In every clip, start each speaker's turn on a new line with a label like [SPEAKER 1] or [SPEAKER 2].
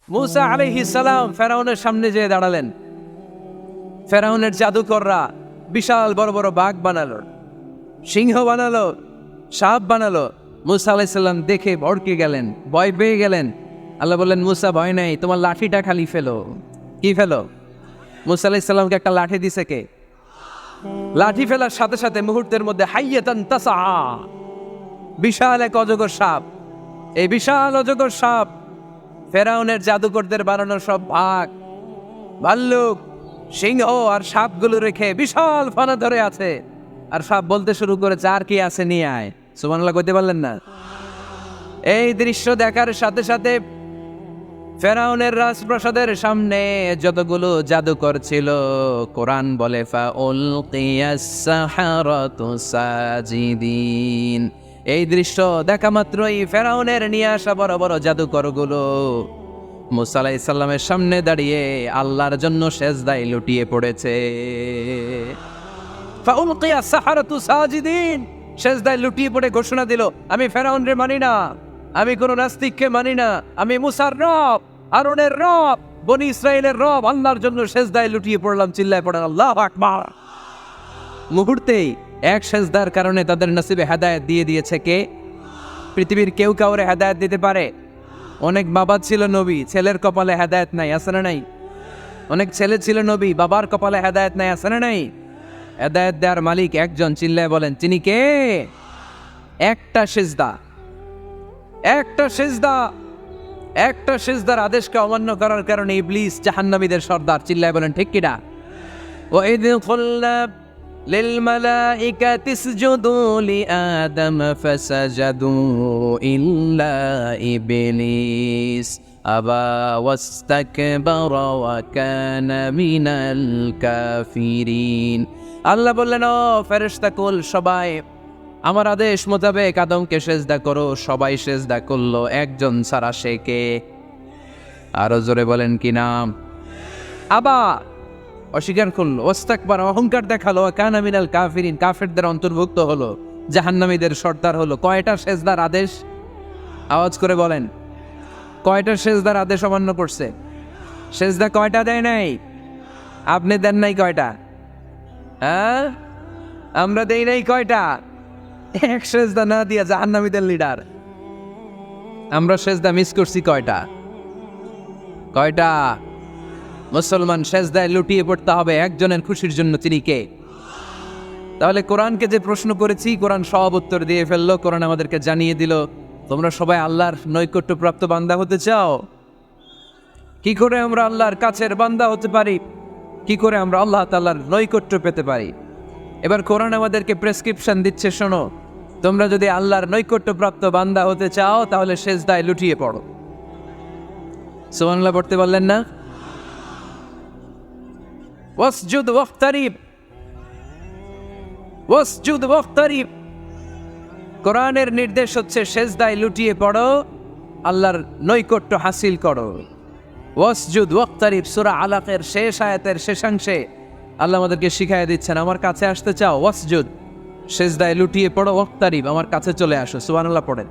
[SPEAKER 1] মুসা আলাইহিস সালাম ফেরাউনের সামনে যেয়ে দাঁড়ালেন। ফেরাউনের জাদুকররা বিশাল বড় বড় বাঘ বানালো, সিংহ বানালো, সাপ বানালো। মুসা আলাইহিস সালাম দেখে ভড়কে গেলেন, ভয় পেয়ে গেলেন। আল্লাহ বললেন, মুসা ভয় নাই, তোমার লাঠিটা খালি ফেলো। কি ফেলো? মুসা আলাইহিস সালামকে একটা লাঠি দিছে কে? লাঠি ফেলার সাথে সাথে মুহূর্তের মধ্যে হাইয়াতান তাসা, বিশাল এক অজগর সাপ। এই বিশাল অজগর সাপ ফেরাউনের জাদুকরদের বানানো সব বাঘ, ভাল্লুক, সিংহ আর সাপগুলো রেখে বিশাল ফানা ধরে আছে। আর সাপ বলতে শুরু করেছে, আর কি আছে নিয়ে আয়। সুবহানাল্লাহ কইতে পারলেন না? এই দৃশ্য দেখার সাথে সাথে ফেরাউনের রাজপ্রাসাদের সামনে যতগুলো জাদুকর ছিল, কোরআন বলে ফাউলকিয়াস সাহারাতু সাজিদিন। এই দৃশ্য দেখা মাত্রই ফেরাউনের নিয়ে আসা বড় বড় জাদুকরগুলো মুসা আলাইহিস সালামের সামনে দাঁড়িয়ে আল্লাহর জন্য সেজদায় লুটিয়ে পড়েছে। ফাউলকিয়াস সাহারাতু সাজিদিন, সেজদায় লুটিয়ে পড়ে ঘোষণা দিল, আমি ফেরাউনরে মানি না, আমি কোন নাস্তিককে মানি না, আমি মুসার রব, হারুনের রব, বনি ইসরাইলের রব, আল্লাহর জন্য সেজদায় লুটিয়ে পড়লাম। চিল্লায় পড়েন আল্লাহু আকবার। মুহূর্তেই এক সেজদার কারণে তাদের নসিবে হেদায়েত দিয়ে দিয়েছে কে? পৃথিবীর কেউ কাউরে হেদায়েত দিতে পারে? অনেক বাবা ছিল নবী, ছেলের কপালে হেদায়েত নাই, আছে না নাই? অনেক ছেলে ছিল নবী, বাবার কপালে হেদায়েত নাই, আছে না নাই? হেদায়েত দেওয়ার মালিক একজন, চিল্লায় বলেন তিনি কে? একটা সিজদা, একটা সিজদা, একটা সিজদার আদেশকে অমান্য করার কারণে ইবলিস জাহান্নামীদের সর্দার। চিল্লায় বলেন ঠিক কিনা? ওয়াইদ কুল্লা লিল মালাইকাতি ইসজুদু লিআদম ফাসাজাদু ইল্লা ইবলিস আবা ওয়াস্তাকবারা ওয়া কানা মিনাল কাফিরিন। আল্লাহ বললেন, ও ফেরেশতাকুল সবাই আমার আদেশ মোতাবেক আদমকে সেজদা করো। সবাই সেজদা করলো, একজন ছাড়া, সে কে? আরো জোরে বলেন কি নাম? আবা, অস্বীকার করলো, ওয়াস্তাকবার, অহংকার দেখালো, কানা মিনাল কাফিরিন, কাফেরদের অন্তর্ভুক্ত হলো, জাহান্নামীদের সর্দার হলো। কয়টা সেজদার আদেশ? আওয়াজ করে বলেন, কয়টা সেজদার আদেশ অমান্য করছে? সেজদা কয়টা দেয় নাই? আপনি দেন নাই কয়টা? হ্যাঁ, আমরা দেই নাই কয়টা? এক সেজদা না দিয়া জাহান্নামীদের লিডার। আমরা সেজদা মিস করছি কয়টা? কয়টা? মুসলমান সেজদায় লুটিয়ে পড়তে হবে একজনের খুশির জন্য, তিনি কে? তাহলে কোরআনকে যে প্রশ্ন করেছি, কোরআন সব উত্তর দিয়ে ফেললো। কোরআন আমাদেরকে জানিয়ে দিল, তোমরা সবাই আল্লাহর নৈকট্যপ্রাপ্ত বান্দা হতে চাও? কি করে আমরা আল্লাহর কাছের বান্দা হতে পারি? কি করে আমরা আল্লাহ তাআলার নৈকট্য পেতে পারি? এবার কোরআন আমাদেরকে প্রেসক্রিপশন দিচ্ছে, শোনো, তোমরা যদি আল্লাহর নৈকট্যপ্রাপ্ত বান্দা হতে চাও তাহলে সেজদায় লুটিয়ে পড়ো। সুবহানাল্লাহ পড়তে পারলেন না? ওয়াসজুদ ওয়াক্তারিব, ওয়াসজুদ ওয়াক্তারিব। কোরআনের নির্দেশ হচ্ছে সেজদায় লুটিয়ে পড়ো, আল্লাহর নৈকট্য হাসিল করো। ওয়াসজুদ ওয়াক্তারিব, সূরা আলাকের শেষ আয়াতের শেষাংশে আল্লাহ আমাদেরকে শিখাইয়া দিচ্ছেন, আমার কাছে আসতে চাও, ওয়াসজুদ, সেজদায় লুটিয়ে পড়ো, ওয়াক্তারিব, আমার কাছে চলে আসো। সুবহানাল্লাহ পড়েন,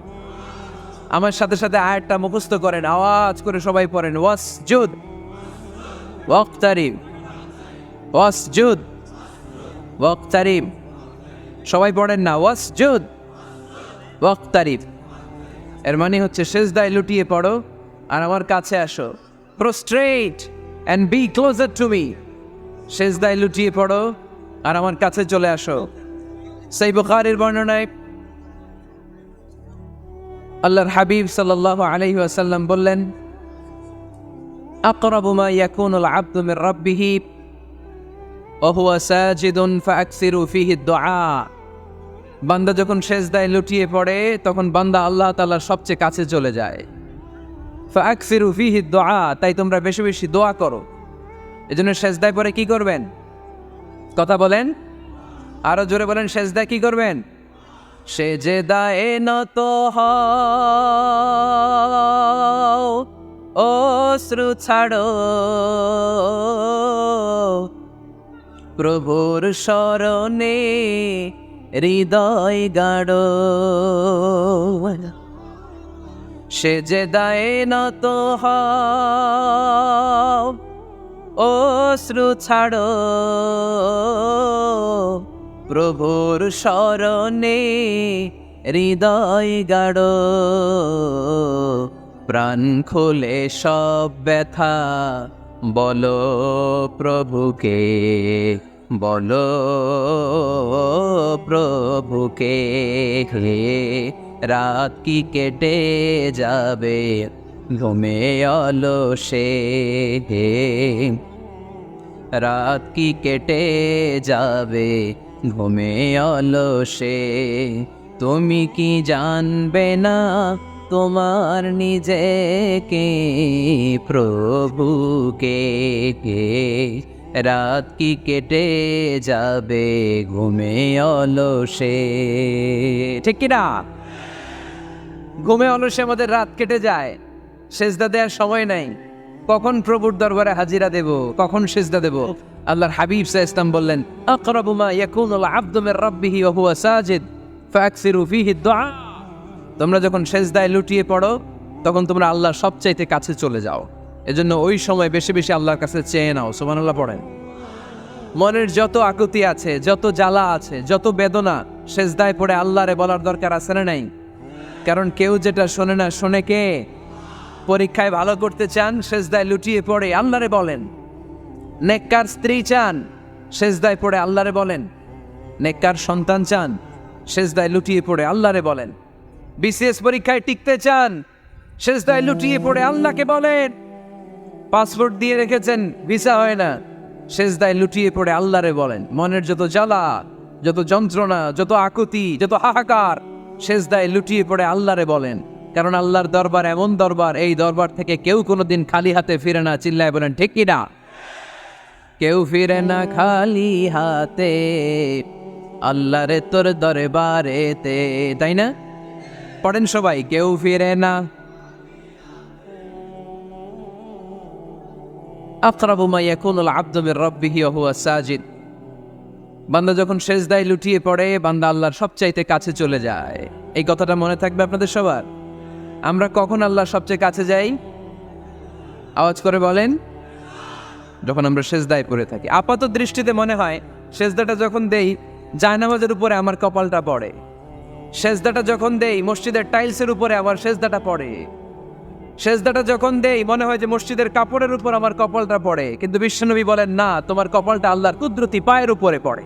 [SPEAKER 1] আমার সাথে সাথে আয়াতটা মুখস্থ করেন, আওয়াজ করে সবাই পড়েন, ওয়াসজুদ ওয়াক্তারিব, ওয়াসজুদ ওয়াক্তারিব। সবাই পড়েন না, ওয়াসজুদ ওয়াক্তারিব। এর মানে হচ্ছে সেজদায় লুটিয়ে পড়ো আর আমার কাছে আসো। Prostate and B closer to me, সেজদায় লুটিয়ে পড়ো আর আমার কাছে চলে আসো। সহিহ বুখারীর বর্ণনায় আল্লাহর হাবিব সাল্লাল্লাহু আলাইহি ওয়াসাল্লাম বললেন, আকরাবু মা ইয়াকুনুল আবদু মির রাব্বিহি ওয়া হুয়া সাজিদুন ফাআকসিরু ফীহি দুআ। বান্দা যখন সেজদায় লুটিয়ে পড়ে তখন বান্দা আল্লাহ তাআলার সবচেয়ে কাছে চলে যায়। ফাআকসিরু ফীহি দুআ, তাই তোমরা বেশি বেশি দোয়া করো। এজন্য সেজদায় পড়ে কি করবেন? কথা বলেন, আরো জোরে বলেন, সেজদায় কি করবেন? সেজদায়ে নত হও, অশ্রু ছাড়ো, প্রভুর শরণে হৃদয় গাড়ো। সেজদায় নত হও, অশ্রু ছাড়ো, প্রভুর শরণে হৃদয় গাড়ো, প্রাণ খুলে সব ব্যথা বলো প্রভুকে, বলো প্রভুকে। রাত কি কেটে যাবে ঘুমে অলসে, রাত কি কেটে যাবে ঘুমে অলসে, তুমি কি জানবে না তোমার নিজেকে প্রভুকে। রাত কি কেটে যাবে ঘুমে অলসে, ঠিক কিনা? ঘুমে অলসে আমাদের রাত কেটে যায়, সেজদা দেওয়ার সময় নাই। কখন প্রভুর দরবারে হাজিরা দেব, কখন সেজদা দেব? আল্লাহর হাবিব সাল্লাল্লাহু আলাইহি ওয়াসাল্লাম বললেন, আকরাবু মা ইয়াকুনুল আবদু মির রাব্বিহি ওয়া হুয়া সাজিদ ফাকসিরু ফীহি দুআ। তোমরা যখন সেজদায় লুটিয়ে পড়ো তখন তোমরা আল্লাহর সবচাইতে কাছে চলে যাও। এজন্য ওই সময় বেশি বেশি আল্লাহর কাছে চেয়ে নাও। সুবহানাল্লাহ পড়েন। মনের যত আকুতি আছে, যত জ্বালা আছে, যত বেদনা, সেজদায় পড়ে আল্লাহরে বলার দরকার আছে না নাই? কারণ কেউ যেটা শোনে না, শোনে কে? পরীক্ষায় ভালো করতে চান, সেজদায় লুটিয়ে পড়ে আল্লাহরে বলেন। নেককার স্ত্রী চান, সেজদায় পড়ে আল্লাহরে বলেন। নেককার সন্তান চান, সেজদায় লুটিয়ে পড়ে আল্লাহরে বলেন। বিসিএস পরীক্ষায় টিকতে চান, সেজদায় লুটিয়ে পড়ে আল্লাহকে বলেন। পাসপোর্ট দিয়ে রেখেছেন, ভিসা হয় না, সেজদায় লুটিয়ে পড়ে আল্লাহরে বলেন। মনের যত জ্বালা, যত যন্ত্রণা, যত আকুতি, যত হাহাকার, সেজদায় লুটিয়ে পড়ে আল্লাহরে বলেন। কারণ আল্লাহর দরবার এমন দরবার, এই দরবার থেকে কেউ কোনোদিন খালি হাতে ফিরে না। চিল্লায় বলেন ঠিক কি না? কেউ ফিরে না খালি হাতে আল্লাহরে তোর দরবারেতে, তাই না? পড়েন সবাই, কেউ ফিরে না। আকরাবু মা ইয়াকুনুল আবদু মির রাব্বিহি ওয়া হুয়া সাজিদ। বান্দা যখন সেজদায় লুটিয়ে পড়ে, বান্দা আল্লাহর সবচাইতে কাছে চলে যায়। এই কথাটা মনে থাকবে আপনাদের সবার। আমরা কখন আল্লাহর সবচেয়ে কাছে যাই? আওয়াজ করে বলেন। যখন আমরা সেজদায় পড়ে থাকি। আপাত দৃষ্টিতে মনে হয় সেজদাটা যখন দেই জায়নামাজের উপরে আমার কপালটা পড়ে, সেজদাটা যখন দেই মসজিদের টাইলসের উপরে আমার সেজদাটা পড়ে, সেজদাটা যখন দেই মনে হয় যে মসজিদের কাপড়ের উপর আমার কপালটা পড়ে। কিন্তু বিশ্বনবী বলেন না, তোমার কপালটা আল্লাহর কুদরতি পায়ের উপরে পড়ে।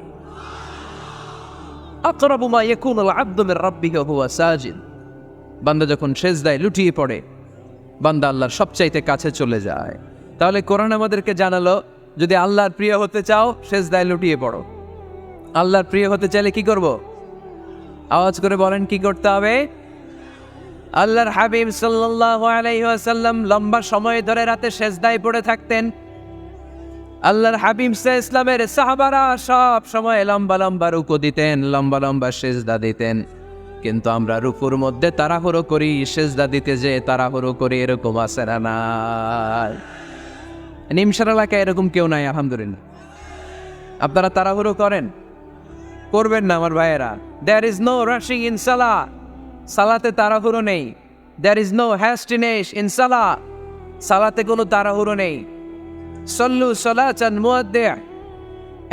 [SPEAKER 1] আকরাবু মা ইয়াকুনুল আবদু মির রাব্বিহি ওয়া হুয়া সাজিদ। বান্দা যখন সেজদায় লুটিয়ে পড়ে, বান্দা আল্লাহর সবচাইতে কাছে চলে যায়। তাহলে কোরআন আমাদেরকে জানালো, যদি আল্লাহর প্রিয় হতে চাও সেজদায় লুটিয়ে পড়ো। আল্লাহর প্রিয় হতে চাইলে কি করব? আওয়াজ করে বলেন কি করতে হবে? আল্লাহর হাবিব সাল্লাল্লাহু আলাইহি ওয়াসাল্লাম লম্বা সময় ধরে রাতে সেজদায় পড়ে থাকতেন। আল্লাহর হাবিব সাল্লাল্লাহু আলাইহি ওয়াসাল্লামের সাহাবারা সব সময় লম্বা লম্বা রুকু দিতেন, লম্বা লম্বা সেজদা দিতেন। কিন্তু আমরা রুকুর মধ্যে তাড়াহুড়ো করি, সেজদা দিতে যে তাড়াহুড়ো করি, এরকম আছে না? নাই। নিমসার এলাকায় এরকম কেউ নাই আলহামদুলিল্লাহ। আপনারা তাড়াহুড়ো করেন? করবেন না আমার ভাইয়েরা। There is no rushing in সালাহ। সালাতে তাড়াহুড়ো নেই। There is no hastiness in সালাহ। সালাতে কোনো তাড়াহুড়ো নেই। সল্লু সালাতান মুআদ্দিআ।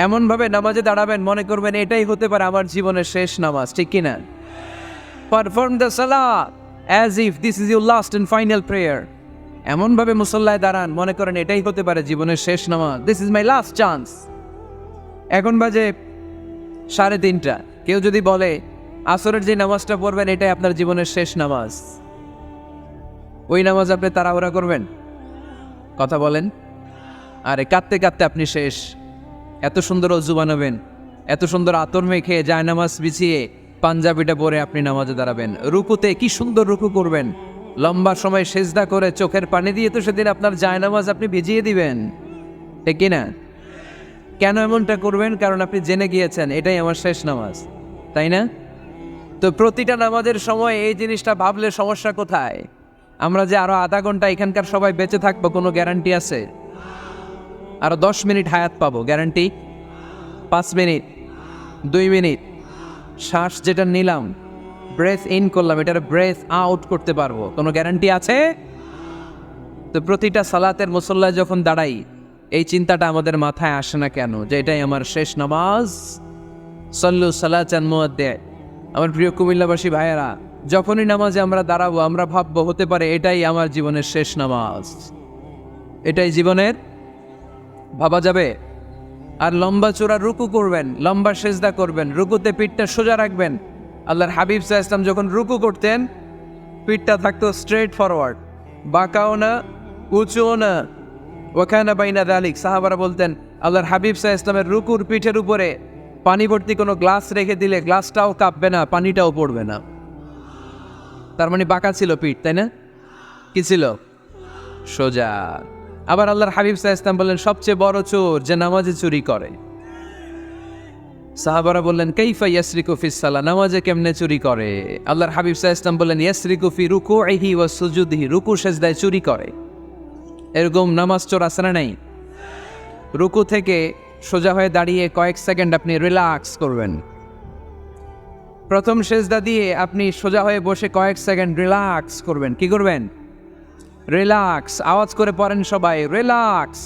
[SPEAKER 1] এমনভাবে নামাজে দাঁড়াবেন মনে করবেন এটাই হতে পারে আমার জীবনের শেষ নামাজ, ঠিক কিনা? Perform the salah as if this is your last and final prayer. এমনভাবে মুসল্লায় দাঁড়ান মনে করেন এটাই হতে পারে জীবনের শেষ নামাজ। This is my last chance. এখন বাজে 3:30। কেউ যদি বলে আসরের যে নামাজটা পড়বেন এটাই আপনার জীবনের শেষ নামাজ, ওই নামাজ আপনি তাড়াহুড়া করবেন? কথা বলেন। আরে কাঁদতে কাঁদতে আপনি শেষ। এত সুন্দর অজু বানাবেন, এত সুন্দর আতর মেখে জায়নামাজ বিছিয়ে পাঞ্জাবিটা পরে আপনি নামাজে দাঁড়াবেন। রুকুতে কি সুন্দর রুকু করবেন, লম্বা সময় সেজদা করে চোখের পানি দিয়ে তো সেদিন আপনার জায়নামাজ আপনি ভিজিয়ে দিবেন, ঠিক কিনা? কেন এমনটা করবেন? কারণ আপনি জেনে গিয়েছেন এটাই আমার শেষ নামাজ, তাই না? তো প্রতিটা নামাজের সময় এই জিনিসটা ভাবলে সমস্যা কোথায়? আমরা যে আরো আধা ঘন্টা এখানকার সবাই বেঁচে থাকবো কোনো গ্যারান্টি আছে? আরো 10 মিনিট হায়াত পাবো, গ্যারান্টি? 5 মিনিট, 2 মিনিট, শ্বাস যেটা নিলাম ব্রেথ ইন করলাম, এটার ব্রেথ আউট করতে পারবো, কোনো গ্যারান্টি আছে? তো প্রতিটা সালাতের মুসল্লায় যখন দাঁড়াই এই চিন্তাটা আমাদের মাথায় আসে না কেন যে এটাই আমার শেষ নামাজ? সল্লু সালাতান মুআদ্দি। আমার প্রিয় কুমিল্লাবাসী ভাইয়েরা, যখনই নামাজে আমরা দাঁড়াবো আমরা ভাববো হতে পারে এটাই আমার জীবনের শেষ নামাজ, এটাই জীবনের, ভাবা যাবে? আর লম্বা চূড়া রুকু করবেন, লম্বা সেজদা করবেন, রুকুতে পিঠটা সোজা রাখবেন। আল্লাহর হাবিব সাল্লাল্লাহু আলাইহি ওয়াসাল্লাম যখন রুকু করতেন পিঠটা থাকতো স্ট্রেট ফরওয়ার্ড, বাঁকাও না উঁচুও না, ওয়াকানা বাইনা যালিক। সাহাবারা বলতেন আল্লাহর হাবিব সাল্লাল্লাহু আলাইহি ওয়াসাল্লামের রুকুর পিঠের উপরে পানি ভর্তি কোনো গ্লাস রেখে দিলে গ্লাসটাও কাঁপবে না, পানিটাও পড়বে না। তার মানে বাঁকা ছিল পিঠ, তাই না? কি ছিল? সোজা। আবার আল্লাহর হাবিব সাল্লাল্লাহু আলাইহি ওয়াসাল্লাম বললেন সবচেয়ে বড় চোর যে নামাজে চুরি করে। সাহাবারা বললেন কাইফা ইয়াসরিকু ফিস সালাহ, নামাজে কেমনে চুরি করে? আল্লাহর হাবিব সাল্লাল্লাহু আলাইহি ওয়াসাল্লাম বললেন ইয়াসরিকু ফি রুকুইহি ওয়া সুজুদিহি, রুকু সেজদায় চুরি করে। এরকম নামাজ চোর আছে না নাই? রুকু থেকে সোজা হয়ে দাঁড়িয়ে কয়েক সেকেন্ড আপনি রিল্যাক্স করবেন। প্রথম সেজদা দিয়ে আপনি সোজা হয়ে বসে কয়েক সেকেন্ড রিল্যাক্স করবেন। কি করবেন? রিল্যাক্স। আওয়াজ করে পড়েন সবাই, রিল্যাক্স।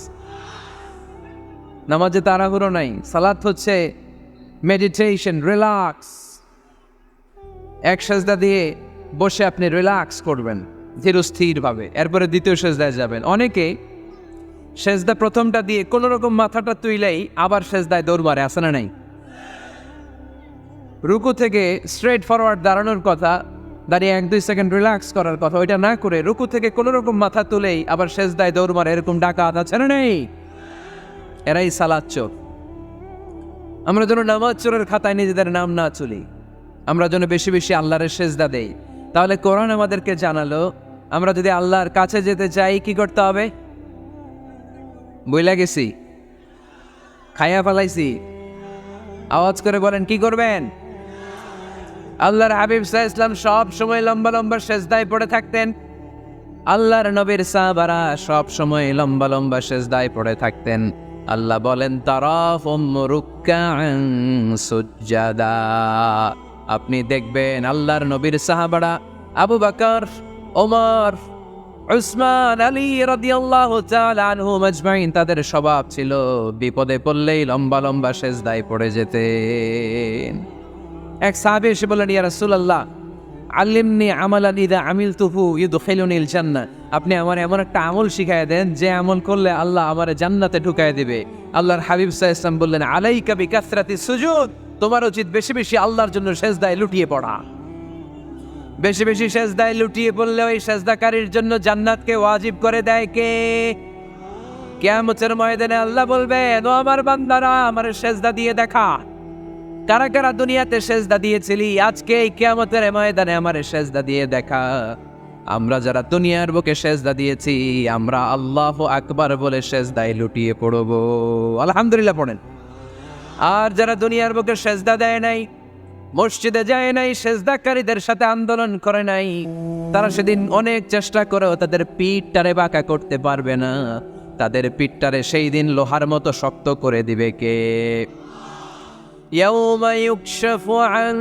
[SPEAKER 1] নামাজে তাড়াহুড়ো নাই, সালাত হচ্ছে মেডিটেশন, রিল্যাক্স। এক সেজদা দিয়ে বসে আপনি রিল্যাক্স করবেন ধীরস্থিরভাবে, এরপরে দ্বিতীয় সেজদায় যাবেন। অনেকে সেজদা প্রথমটা দিয়ে কোনো রকম মাথাটা তুইলেই আবার সেজদায় দৌড় মারে, আছে না নাই? রুকু থেকে স্ট্রেট ফরওয়ার্ড দাঁড়ানোর কথা, দাঁড়িয়ে 1-2 সেকেন্ড রিল্যাক্স করার কথা, ওইটা না করে রুকু থেকে কোনো রকম মাথা তুলেই আবার সেজদায় দৌড় মারে, এরকম ডাকাত আছে না নেই? এরাই সালাত চোর। আমরা যেন নামাজ চোরের খাতায় নিজেদের নাম না চলি, আমরা যেন বেশি বেশি আল্লাহর সেজদা দেই। তাহলে কোরআন আমাদেরকে জানালো আমরা যদি আল্লাহর কাছে যেতে চাই কি করতে হবে? বইলা গেছি, খাইয়া ফেলাইছি, আওয়াজ করে বলেন কি করবেন? আল্লাহর হাবিব সাল্লাল্লাহু আলাইহি ওয়াসাল্লাম সব সময় লম্বা লম্বা সেজদায় পড়ে থাকতেন। আল্লাহর নবীর সাহাবারা সব সময় লম্বা লম্বা সেজদায় পড়ে থাকতেন। আল্লাহ বলেন তারাহুম রুকআন সুজদা। আপনি দেখবেন আল্লাহর নবীর সাহাবারা আবু বকর, ওমর, উসমান, আলী রাদিয়াল্লাহু তাআলা আনহুম আজমাইন, তাদের স্বভাব ছিল বিপদে পড়লেই লম্বা লম্বা সেজদায় পড়ে যেতেন। এক সাহাবী এসে বললেন ইয়া রাসূলুল্লাহ আল্লিমনি আমালান ইযা আমিলতুহু ইউদখিলুনিল জান্নাহ, আপনি আমার এমন একটা আমল শিখায় দেন যে আমল করলে আল্লাহ আমারে জান্নাতে ঢুকায় দিবে। আল্লাহর হাবিব সাল্লাল্লাহু আলাইহি ওয়াসাল্লাম বললেন আলাইকা বিকাসরাতিস সুজুদ, তোমার উচিত বেশি বেশি আল্লাহর জন্য সেজদায় লুটিয়ে পড়া। বেশি বেশি সেজদায় লুটিয়ে পড়লে ওই সেজদাকারীর জন্য জান্নাতকে ওয়াজিব করে দেয় কে? কিয়ামতের ময়দানে আল্লাহ বলবেন ও আমার বান্দারা আমার সেজদা দিয়ে দেখা, কারা কারা দুনিয়াতে সেজদা দিয়েছিলি, আজকে এই কিয়ামতের ময়দানে আমার সেজদা দিয়ে দেখা। আমরা যারা দুনিয়ার বুকে সেজদা দিয়েছি আমরা আল্লাহু আকবার বলে সেজদায় লুটিয়ে পড়ব, আলহামদুলিল্লাহ পড়েন। আর যারা দুনিয়ার বুকে সেজদা দেয় নাই, মসজিদে যায় নাই, সেজদাকারীদের সাথে আন্দোলন করে নাই, তারা সেদিন অনেক চেষ্টা করেও তাদের পিঠটারে বাঁকা করতে পারবে না। তাদের পিঠটারে সেই দিন লোহার মতো শক্ত করে দিবে কে? يوم يكشف عن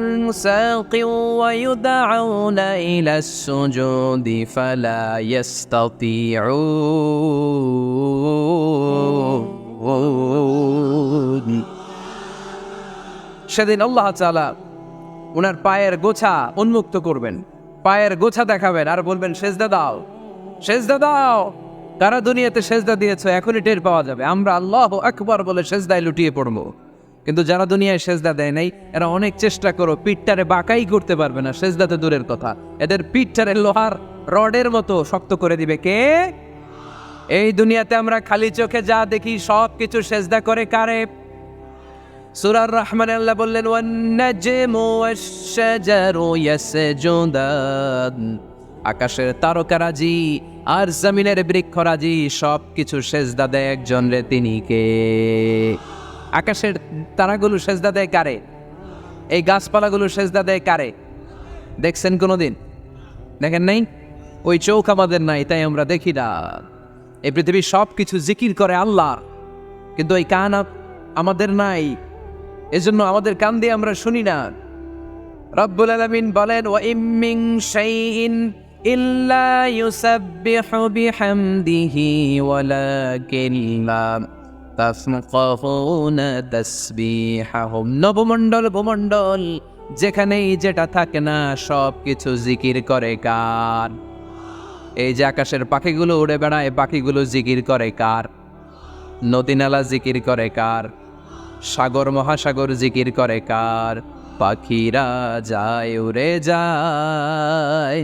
[SPEAKER 1] ساق ويدعون إلى السجود فلا يستطيعون। সেদিন আল্লাহ তাআলা ওনার পায়ের গোছা উন্মুক্ত করবেন, পায়ের গোছা দেখাবেন আর বলবেন সেজদা দাও, সেজদা দাও। কারা দুনিয়াতে সেজদা দিয়েছো এখনই টের পাওয়া যাবে। আমরা আল্লাহু আকবার বলে সেজদায় লুটিয়ে পড়বো, কিন্তু যারা দুনিয়ায় সেজদা দেয় নাই এরা অনেক চেষ্টা করো পিঠটারে বাঁকাই করতে পারবে না, সেজদাতে দূরের কথা, এদের পিঠটারে লোহার রডের মতো শক্ত করে দিবে কে? এই দুনিয়াতে আমরা খালি চোখে যা দেখি সব কিছু সেজদা করে কারে? সূরা আর-রহমানে আল্লাহ বললেন ওয়ান নাজমু ওয়াশ-শাজারু ইয়াসজুদান, আকাশের তারকারাজি আর জমিনের বৃক্ষরাজি সব কিছু সেজদা দেয় একজন রে, তিনি কে? আকাশের তারাগুলো সেজদা দেয় কারে? এই গাছপালাগুলো সেজদা দেয় কারে? দেখছেন কোনোদিন? দেখেন নাই? ওই চোখ আমাদের নাই তাই আমরা দেখি না। এই পৃথিবীর সব কিছু জিকির করে আল্লাহ, কিন্তু এই কান আমাদের নাই, এজন্য আমাদের কান দিয়ে আমরা শুনি না। রব্বুল আলামিন বলেন, ওয়া ইম মিন শাইইন ইল্লা ইউসাব্বিহু বিহামদিহি ওয়ালাকিন লা তাফকাহুনা তাসবিহাহুম। নবমণ্ডল ভূমণ্ডল যেখানেই যেটা থাকে না সব কিছু জিকির করে কার? এই যে আকাশের পাখিগুলো উড়ে বেড়ায়, পাখিগুলো জিকির করে কার? নদী নালা জিকির করে কার? সাগর মহাসাগর জিকির করে কার? পাখিরা যায় উড়ে যায়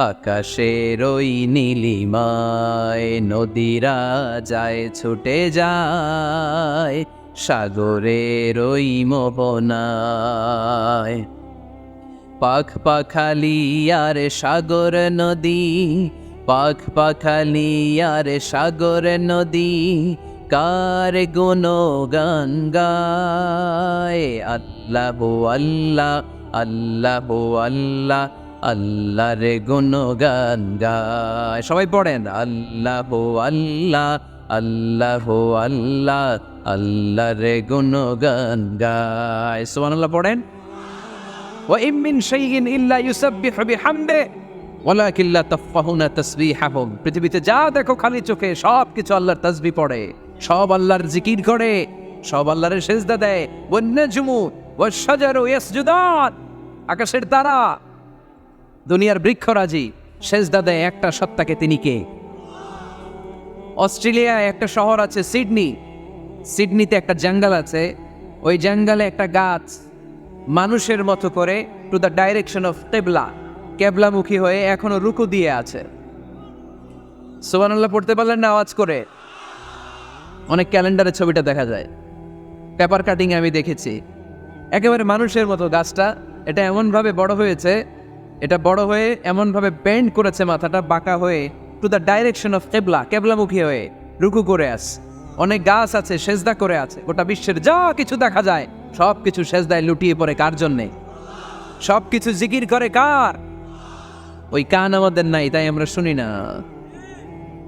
[SPEAKER 1] আকাশের ওই নীলিমায়, নদীরা যায় ছুটে যায় সাগরের ওই মোহনায়। পাখ পাখালি আর সাগর নদী, পাখ পাখালি আর সাগর নদী, কার গুণগান গায়? আল্লাহু আল্লাহ, আল্লাহু আল্লাহ, আল্লাহর গুণগান গায়। সবাই পড়েন, আল্লাহু আল্লাহ, আল্লাহু আল্লাহ, আল্লাহর গুণগান গায়। সুবহানাল্লাহ পড়েন। ওয়া ইম মিন শাইইন ইল্লা ইউসাব্বিহু বিহামদিহি ওয়ালাকিন লা তাফকাহুনা তাসবিহাহুম। পৃথিবীতে যা দেখো খালি চোখে সব কিছু আল্লাহর তাসবিহ পড়ে, সব আল্লাহর জিকির করে, সব আল্লাহর সেজদা দেয়। One নাজমু wash শাজারু ইয়াসজুদান। আকাশের তারা, দুনিয়ার বৃক্ষরাজি সেজদা দেয় একটা সত্তাকে। তিনি কে? অস্ট্রেলিয়ায় একটা শহর আছে সিডনি, সিডনিতে একটা জঙ্গল আছে, ওই জঙ্গলে একটা গাছ মানুষের মতো করে টু দ্য ডাইরেকশন অফ কেবলা, কেবলামুখী হয়ে এখনো রুকু দিয়ে আছে। সুবহানাল্লাহ পড়তে পারলেন না আওয়াজ করে? অনেক ক্যালেন্ডারে ছবিটা দেখা যায়, পেপার কাটিং আমি দেখেছি। একেবারে মানুষের মতো গাছটা, এটা এমনভাবে বড় হয়েছে, এটা বড় হয়ে এমনভাবে বেন্ড করেছে মাথাটা বাঁকা হয়ে টু দ্য ডাইরেকশন অফ কেবলা, কেবলামুখী হয়ে রুকু করে আছে। অনেক গাছ আছে সেজদা করে আছে। গোটা বিশ্বের যা কিছু দেখা যায় সব কিছু সেজদায় লুটিয়ে পড়ে কার জন্যে? সব কিছু জিকির করে কার? ওই কান আমাদের নাই তাই আমরা শুনি না,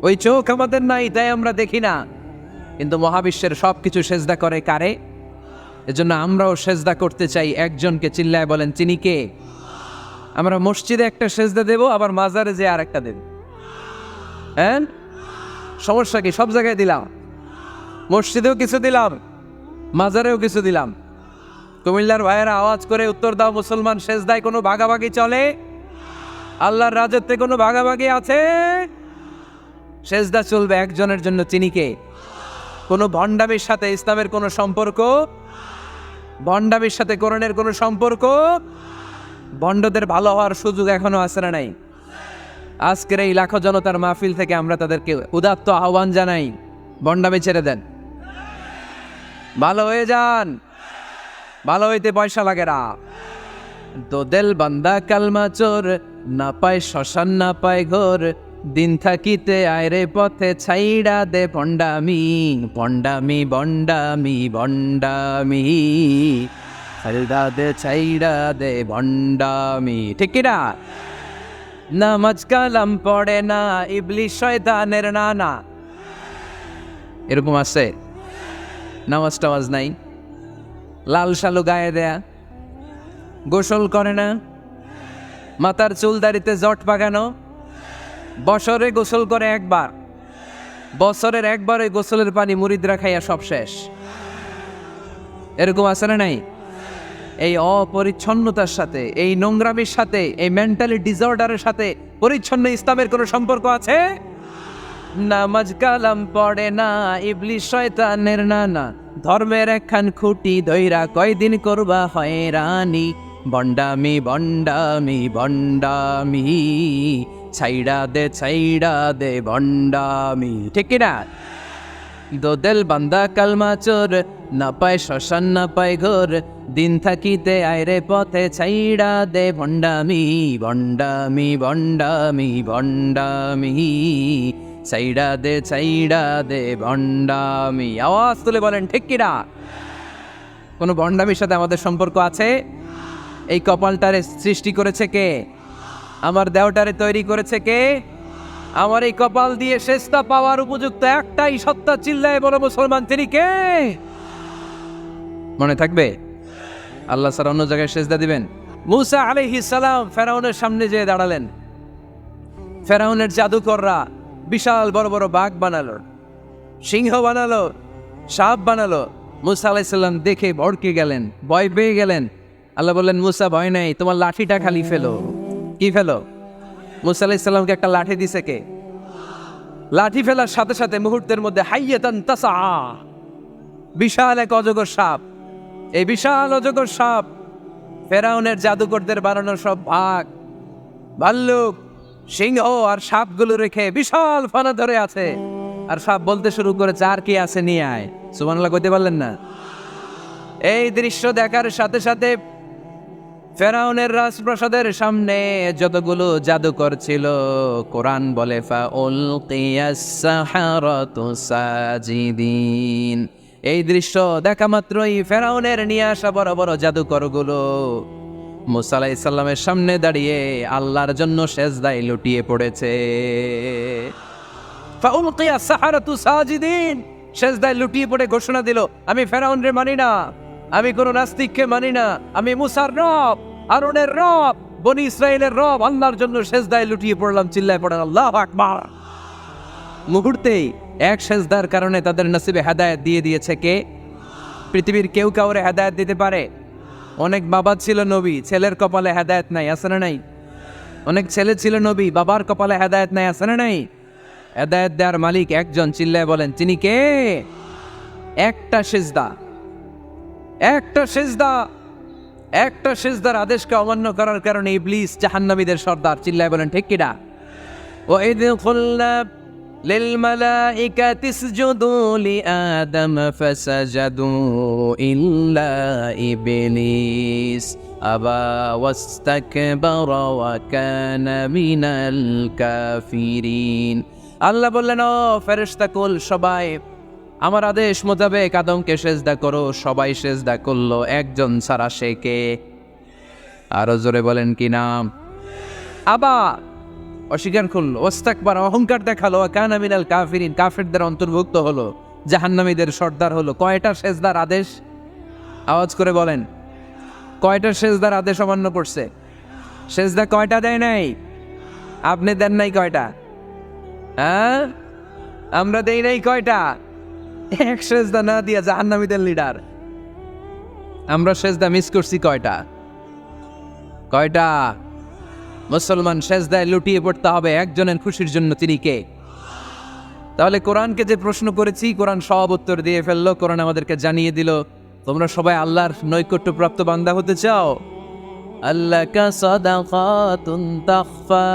[SPEAKER 1] ওই চোখ আমাদের নাই তাই আমরা দেখি না, কিন্তু মহাবিশ্বের সব কিছু সেজদা করে কারে? এজন্য আমরাও সেজদা করতে চাই একজনকে। চিল্লায় বলেন, তিনি কে? আমরা মসজিদে একটা সেজদা দেব, আবার মাজারে যে আর একটা দেব। হ্যাঁ, সমস্যা কি? সব জায়গায় দিলাম, মসজিদেও কিছু দিলাম, মাজারেও কিছু দিলাম। কুমিল্লার ভাইয়েরা আওয়াজ করে উত্তর দাও, মুসলমান সেজদায় কোনো ভাগাভাগি চলে? আল্লাহর রাজত্বে কোনো ভাগাভাগি আছে? সেজদা চলবে একজনের জন্য। তিনি কে? কোনো ভণ্ডামির সাথে ইসলামের কোনো সম্পর্ক? ভণ্ডামির সাথে কোরআনের কোনো সম্পর্ক? ভণ্ডদের ভালো হওয়ার সুযোগ এখনো আছে না নাই? আজকের এই লাখো জনতার মাহফিল থেকে আমরা তাদেরকে উদাত্ত আহ্বান জানাই, ভণ্ডামি ছেড়ে দেন, ভালো হয়ে যান। ভালো হইতে পয়সা লাগে না। দোদেল বান্দা কালমা চোর, না পায় শ্মশান না পায় ঘোর, দিন থাকিতে আয়রে পথে ছাইড়া দে ভণ্ডামি, ভণ্ডামি ভণ্ডামি ভণ্ডামি, ছাইড়া দে ছাইড়া দে ভণ্ডামি। ঠিক কিনা? নামাজ কালাম পড়ে না, ইবলিশ শয়তানের নানা। এরকম আছে? নামাজ টামাজ নাই, লাল শালু গায়ে দেয়া, গোসল করে না, মাথার চুল দাড়িতে জট পাকানো, বছরে গোসল করে একবার, বছরের একবারে গোসলের পানি মুরিদরা খাইয়া সব শেষ। এরকম আছে না নাই? এই অপরিচ্ছন্নতার সাথে, এই নোংরামির সাথে, এই মেন্টালি ডিসঅর্ডারের সাথে পরিচ্ছন্ন ইসলামের কোনো সম্পর্ক আছে? নামাজ কালাম পড়ে না, ইবলিশ শয়তানের নানা, ধর্মের একখান খুঁটি ধইরা কয়দিন করবা হয়রানি, ভণ্ডামি ভণ্ডামি ভণ্ডামি, ছাইড়া দে ভণ্ডামি। ঠিক কিনা? দোদেল বান্দা কালমা চোর, না পায় শ্মশান না পায় ঘোর, দিন থাকিতে আয়রে পথে ছাইড়া দে ভণ্ডামি, ভণ্ডামি ভণ্ডামি ভণ্ডামি, ছাইড়া দে ভণ্ডামি। আওয়াজ তুলে বলেন ঠিক কিনা? কোনো ভণ্ডামির সাথে আমাদের সম্পর্ক আছে? এই কপালটারে সৃষ্টি করেছে কে? আমার দেহটারে তৈরি করেছে কে? আমার এই কপাল দিয়ে সেজদা পাওয়ার উপযুক্ত একটাই সত্তা, চিল্লায় বলো মুসলমান, তিনি কে? মনে থাকবে? আল্লাহ ছাড়া অন্য জায়গায় সেজদা দিবেন? মুসা আলাইহিস সালাম ফেরাউনের সামনে যেয়ে দাঁড়ালেন। ফেরাউনের জাদুকররা বিশাল বড় বড় বাঘ বানালো, সিংহ বানালো, সাপ বানালো। মুসা আলাইহিস সালাম দেখে ভড়কে গেলেন, ভয় পেয়ে গেলেন। আল্লাহ বললেন, মুসা ভয় নাই, তোমার লাঠিটা খালি ফেলো। কি ফেলো? মুসা আলাইহিস সালামকে একটা লাঠি দিছে কে? লাঠি ফেলার সাথে সাথে মুহূর্তের মধ্যে হাইয়াতান তাসা, বিশাল এক অজগর সাপ। এই বিশাল অজগর সাপ ফেরাউনের জাদুকরদের বানানো সব বাঘ, ভাল্লুক, সিংহ আর সাপগুলো রেখে বিশাল ফানা ধরে আছে। আর সাপ বলতে শুরু করেছে, আর কি আছে নিয়ে আয়। সুবহানাল্লাহ কইতে পারলেন না? এই দৃশ্য দেখার সাথে সাথে ফেরাউনের রাজপ্রাসাদের সামনে যতগুলো জাদুকর ছিল, কোরআন বলে ফাউলকিয়াস সাহারাতু সাজিদিন। এই দৃশ্য দেখা মাত্রই ফেরাউনের নিয়ে আসা বড় বড় জাদুকরগুলো মুসা আলাইহিস সালামের সামনে দাঁড়িয়ে আল্লাহর জন্য সেজদায় লুটিয়ে পড়েছে। ফাউলকিয়াস সাহারাতু সাজিদিন, সেজদায় লুটিয়ে পড়ে ঘোষণা দিল, আমি ফেরাউনরে মানি না, আমি কোন নাস্তিককে মানি না, আমি মুসার রব, হারুনের রব, বনি ইসরাইলের রব, আল্লাহর জন্য সেজদায় লুটিয়ে পড়লাম। চিল্লায় পড়েন আল্লাহু আকবার। মুহূর্তেই এক সেজদার কারণে তাদের নসিবে হেদায়েত দিয়ে দিয়েছে কে? পৃথিবীর কেউ কাউরে হেদায়েত দিতে পারে? অনেক বাবা ছিল নবী, ছেলের কপালে হেদায়েত নাই, আছে না নাই? অনেক ছেলে ছিল নবী, বাবার কপালে হেদায়েত নাই, আছে না নাই? হেদায়েত দেওয়ার মালিক একজন, চিল্লায় বলেন তিনি কে? একটা সিজদা, একটা সিজদা, একটা সিজদার আদেশকে অমান্য করার কারণে ইবলিস জাহান্নামীদের সর্দার। চিল্লায় বলেন ঠিক কিনা? ওয়াইদ কুলনা লিল মালাইকাতি ইসজুদু লিআদম ফাসাজাদু ইল্লা ইবলিস আবা ওয়াস্তাকবারা ওয়া কানা মিনাল কাফিরিন। আল্লাহ বললেন, ও ফেরেশতাকুল সবাই আমার আদেশ মোতাবেক আদমকে সেজদা করো। সবাই সেজদা করলো, একজন ছাড়া, সে কে? আরো জোরে বলেন কি নাম? আবা, অস্বীকার করলো, ওয়াস্তাকবার, অহংকার দেখালো, কানা মিনাল কাফিরিন, কাফেরদের অন্তর্ভুক্ত হলো, জাহান্নামীদের সর্দার হলো। কয়টা সেজদার আদেশ? আওয়াজ করে বলেন, কয়টা সেজদার আদেশ অমান্য করছে? সেজদা কয়টা দেয় নাই? আপনি দেন নাই কয়টা? হ্যাঁ, আমরা দেই নাই কয়টা? এক সেজদা না দিয়া জাহান্নামীদের লিডার। আমরা সেজদা মিস করছি কয়টা? কয়টা? মুসলমান সেজদায় লুটিয়ে পড়তে হবে একজনের খুশির জন্য, তিনি কে? তাহলে কোরআনকে যে প্রশ্ন করেছি, কোরআন সব উত্তর দিয়ে ফেললো। কোরআন আমাদেরকে জানিয়ে দিল, তোমরা সবাই আল্লাহর নৈকট্যপ্রাপ্ত বান্দা হতে চাও? আল্লাকা সাদাকাতুন তাখফা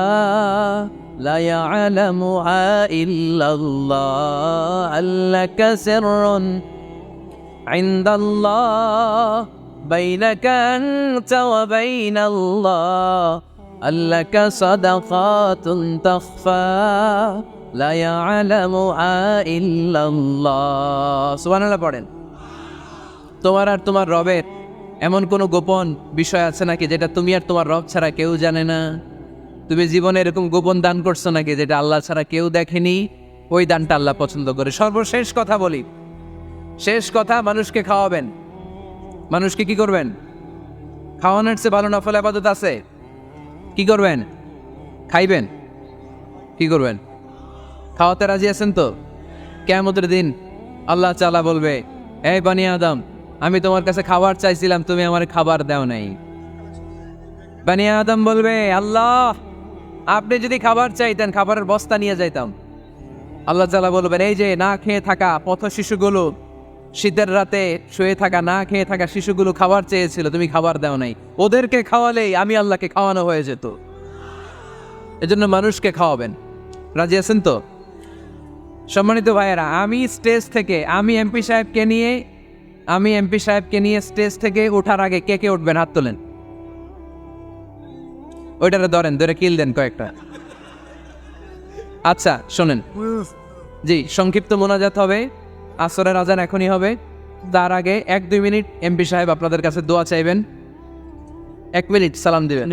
[SPEAKER 1] লা ইয়ালামুহা ইল্লাল্লাহ আল্লাকা সিররুন ইনদাল্লাহ বাইনাকা আনতা ওয়া বাইনাল্লাহ আল্লাকা সাদাকাতুন তাখফা লা ইয়ালামুহা ইল্লাল্লাহ। সুবহানাল্লাহ পড়েন। তোমার আর তোমার রবের এমন কোনো গোপন বিষয় আছে নাকি যেটা তুমি আর তোমার রব ছাড়া কেউ জানে না? তুমি জীবনে এরকম গোপন দান করছো নাকি যেটা আল্লাহ ছাড়া কেউ দেখেনি? ওই দানটা আল্লাহ পছন্দ করে। সর্বশেষ কথা বলি, শেষ কথা, মানুষকে খাওয়াবেন। মানুষকে কি করবেন? খাওয়ানোর চেয়ে ভালো নফল ইবাদত আছে? কি করবেন? খাইবেন। কি করবেন? খাওয়াতে রাজি আছেন তো? কিয়ামতের দিন আল্লাহ তাআলা বলবে, এই বনি আদম, আমি তোমার কাছে খাবার চাইছিলাম, তুমি আমার খাবার দাও নাই। বনি আদম বলবে, আল্লাহ আপনি যদি খাবার চাইতেন খাবারের বস্তা নিয়ে যাইতাম। আল্লাহ তাআলা বলবেন, এই যে না খেয়ে থাকা পথ শিশুগুলো, শীতের রাতে শুয়ে থাকা না খেয়ে থাকা শিশুগুলো খাবার চেয়েছিল, তুমি খাবার দাও নাই। ওদেরকে খাওয়ালেই আমি আল্লাহকে খাওয়ানো হয়ে যেত। এজন্য মানুষকে খাওয়াবেন। রাজি আছেন তো? সম্মানিত ভাইয়েরা, আমি স্টেজ থেকে, আমি এমপি সাহেবকে নিয়ে স্টেজ থেকে ওঠার আগে কে কে উঠবেন? হাত তোলেন। ওইটারে ধরেন, ধরে কিল দেন কয়েকটা। আচ্ছা শোনেন, জি সংক্ষিপ্ত মোনাজাত হবে, আসরের আজান এখনই হবে। তার আগে 1-2 মিনিট এমপি সাহেব আপনাদের কাছে দোয়া চাইবেন। 1 মিনিট সালাম দিবেন।